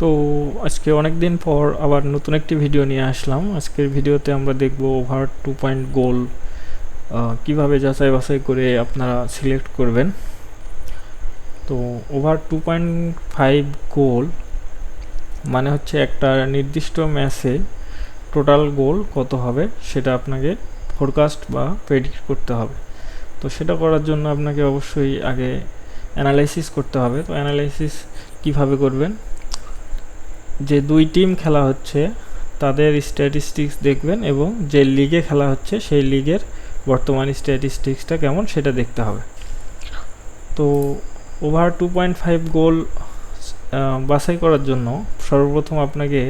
তো আজকে অনেক দিন পর আবার নতুন একটি ভিডিও নিয়ে আসলাম। আজকের ভিডিওতে আমরা দেখব ওভার 2 পয়েন্ট গোল কিভাবে যাচাই বাছাই করে আপনারা সিলেক্ট করবেন। তো ওভার 2.5 গোল মানে হচ্ছে একটা নির্দিষ্ট ম্যাচে টোটাল গোল কত হবে সেটা আপনাকে ফোরকাস্ট বা প্রেডিক্ট করতে হবে। তো সেটা করার জন্য আপনাকে অবশ্যই আগে অ্যানালাইসিস করতে হবে। তো অ্যানালাইসিস কিভাবে করবেন, যে দুই টিম খেলা হচ্ছে তাদের স্ট্যাটিস্টিক্স দেখবেন এবং যে লিগে খেলা হচ্ছে সেই লিগের বর্তমান স্ট্যাটিস্টিক্সটা কেমন সেটা দেখতে হবে। তো ওভার 2.5 গোল বাছাই করার জন্য সর্বপ্রথম আপনাকে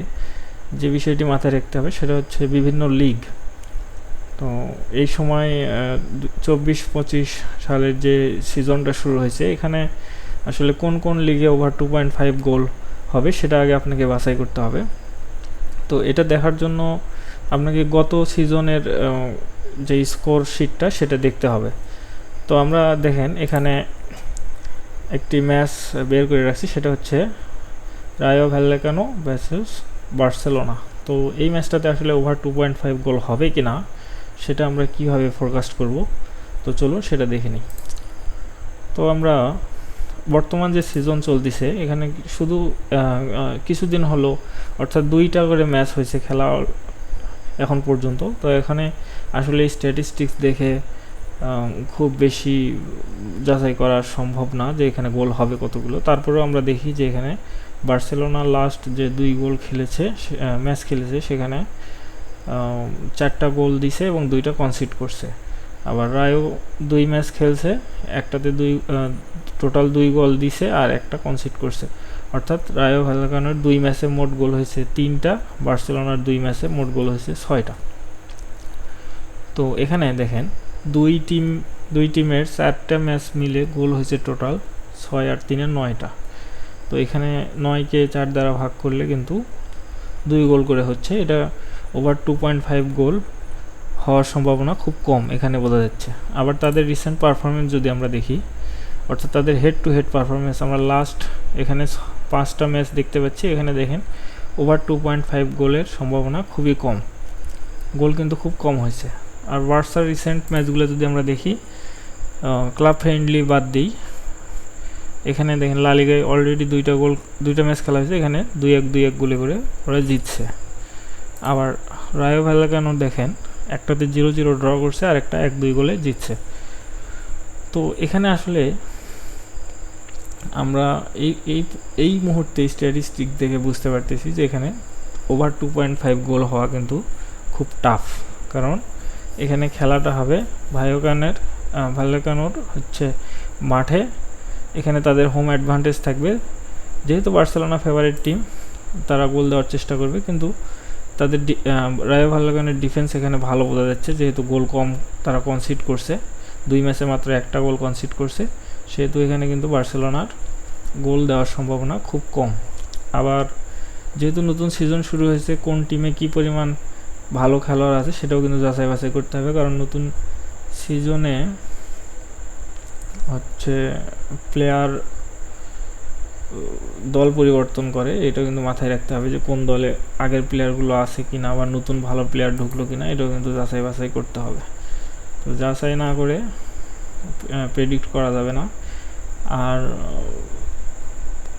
যে বিষয়টি মাথায় রাখতে হবে সেটা হচ্ছে বিভিন্ন লিগ। তো এই সময় 24-25 সালের যে সিজনটা শুরু হয়েছে, এখানে আসলে কোন কোন লিগে ওভার 2.5 গোল হবে সেটা আগে আপনাকে বাছাই করতে হবে। তো এটা দেখার জন্য আপনাকে গত সিজনের যে স্কোর শিটটা সেটা দেখতে হবে। তো আমরা দেখেন এখানে একটি ম্যাচ বের করে রাখছি, সেটা হচ্ছে রায়ো ভ্যালেকানো ভার্সেস বার্সেলোনা। তো এই ম্যাচটাতে আসলে ওভার 2.5 গোল হবে কি না সেটা আমরা কিভাবে ফোরকাস্ট করব, তো চলুন সেটা দেখে নিই। তো আমরা বর্তমান যে সিজন চলতেছে এখানে শুধু কিছুদিন হলো, অর্থাৎ 2টা করে ম্যাচ হয়েছে খেলা এখন পর্যন্ত। তো এখানে আসলে স্ট্যাটিস্টিক্স দেখে খুব বেশি যাচাই করা সম্ভব না যে এখানে গোল হবে কতগুলো। তারপরেও আমরা দেখি যে এখানে বার্সেলোনা লাস্ট যে 2 গোল খেলেছে, ম্যাচ খেলেছে, সেখানে 4টা গোল দিছে এবং 2টা কনসিড করছে। আবার রায়ও 2 ম্যাচ খেলছে, একটাতে টোটাল 2 গোল দিছে আর একটা কনসিড করছে। অর্থাৎ রায়ো ভ্যালেকানোর 2 ম্যাচে মোট গোল হয়েছে 3টা, বার্সেলোনার 2 ম্যাচে মোট গোল হয়েছে 6টা। তো এখানে দেখেন দুই টিমের 4টা ম্যাচ মিলে গোল হয়েছে টোটাল 6 আর 3 9টা। তো এখানে 9কে 4 দ্বারা ভাগ করলে কিন্তু 2 গোল করে হচ্ছে। এটা ওভার 2.5 গোল হওয়ার সম্ভাবনা খুব কম এখানে বোঝা যাচ্ছে। আবার তাদের রিসেন্ট পারফরমেন্স যদি আমরা দেখি, অর্থাৎ তাদের হেড টু হেড পারফরমেন্স, আমরা লাস্ট এখানে 5টা ম্যাচ দেখতে পাচ্ছি। এখানে দেখেন ওভার 2.5 গোলের সম্ভাবনা খুবই কম, গোল কিন্তু খুব কম হয়েছে। আর বার্সার রিসেন্ট ম্যাচগুলো যদি আমরা দেখি, ক্লাব ফ্রেন্ডলি বাদ দিই, এখানে দেখেন লা লিগায় অলরেডি 2টা ম্যাচ খেলা হয়েছে, এখানে 2-1 গোলে করে ওরা জিতছে। আবার রায়ো ভ্যালেকানো দেখেন একটাতে 0-0 ড্র করছে আর একটা 1-2 গোলে জিতছে। তো এখানে আসলে আমরা এই মুহূর্তে স্ট্যাটিস্টিক দেখে বুঝতে পারতেছি যে এখানে ওভার 2.5 গোল হওয়া কিন্তু খুব টাফ। কারণ এখানে খেলাটা হবে ভ্যালেকানোর হচ্ছে মাঠে, এখানে তাদের হোম অ্যাডভান্টেজ থাকবে। যেহেতু বার্সেলোনা ফেভারিট টিম, তারা গোল দেওয়ার চেষ্টা করবে, কিন্তু তাদের রায়ো ভ্যালেকানোর ডিফেন্স এখানে ভালো বোঝা যাচ্ছে, যেহেতু গোল কম তারা কনসিড করছে, 2 ম্যাচে মাত্র একটা গোল কনসিড করছে, সেহেতু এখানে কিন্তু বার্সেলোনার গোল দেওয়ার সম্ভাবনা খুব কম। আবার যেহেতু নতুন সিজন শুরু হয়েছে, কোন টিমে কি পরিমাণ ভালো খেলোয়াড় আছে সেটাও কিন্তু যাচাই বাছাই করতে হবে। কারণ নতুন সিজনে হচ্ছে প্লেয়ার দল পরিবর্তন করে, এটা কিন্তু মাথায় রাখতে হবে যে কোন দলে আগের প্লেয়ারগুলো আছে কিনা, আবার নতুন ভালো প্লেয়ার ঢুকলো কিনা, এটাও কিন্তু যাচাই বাছাই করতে হবে। তো যাচাই না করে প্রেডিক্ট করা যাবে না। আর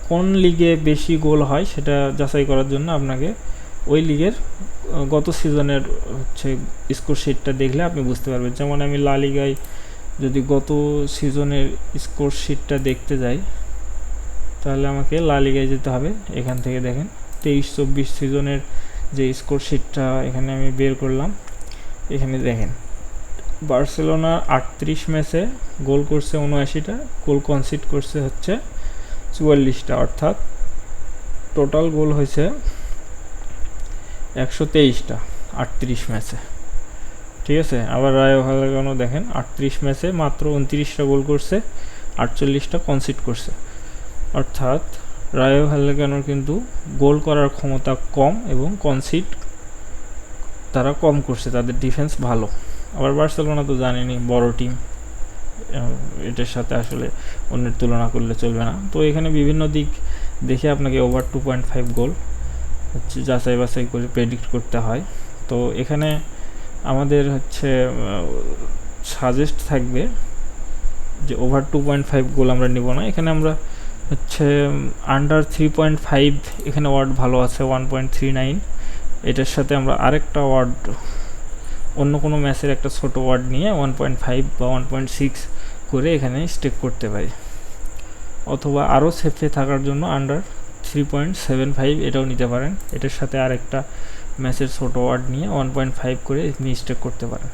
কোন লিগে বেশি গোল হয় সেটা যাচাই করার জন্য আপনাকে ওই লিগের গত সিজনের হচ্ছে স্কোর শিটটা দেখলে আপনি বুঝতে পারবেন। যেমন আমি লা লিগায় যদি গত সিজনের স্কোর শিটটা দেখতে যাই, তাহলে আমাকে লা লিগায় যেতে হবে। এখান থেকে দেখেন 23-24 সিজনের যে স্কোর শিটটা এখানে আমি বের করলাম। এখানে দেখেন বার্সেলোনা 38 ম্যাচে গোল করছে 79টা, গোল কনসিড করছে হচ্ছে 44টা, অর্থাৎ টোটাল গোল হয়েছে 123টা 38 ম্যাচে। ঠিক আছে। আবার রায়ো ভ্যালেকানো দেখেন 38 ম্যাচে মাত্র 29টা গোল করছে, 48টা কনসিড করছে। অর্থাৎ রায়ো ভ্যালেকানোর কিন্তু গোল করার ক্ষমতা কম এবং কনসিড তারা কম করছে, তাদের ডিফেন্স ভালো। আবার বার্সেলোনা তো জানেনই বড় টিম, এটার সাথে আসলে অন্যের তুলনা করলে চলবে না। তো এখানে বিভিন্ন দিক দেখে আপনাকে ওভার 2.5 গোল হচ্ছে যাচাই বাছাই করে প্রেডিক্ট করতে হয়। তো এখানে আমাদের হচ্ছে সাজেস্ট থাকবে যে ওভার 2.5 গোল আমরা নিব না, এখানে আমরা হচ্ছে আন্ডার 3.5 এখানে ওয়ার্ড ভালো আছে 1.39, এটার সাথে আমরা আরেকটা ওয়ার্ড অন্য কোনো ম্যাচের একটা ছোট ওয়ার্ড নিয়ে 1.5 বা 1.6 করে এখানে স্টেক করতে পারি, অথবা আরও সেফে থাকার জন্য আন্ডার 3.75 এটাও নিতে পারেন, এটার সাথে আরেকটা ম্যাচের ছোট ওয়ার্ড নিয়ে 1.5 করে স্টেক করতে পারেন।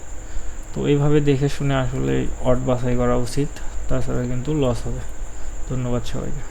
তো এইভাবে দেখে শুনে আসলে ওয়ার্ড বাছাই করা উচিত, তাছাড়া কিন্তু লস হবে। ধন্যবাদ সবাইকে।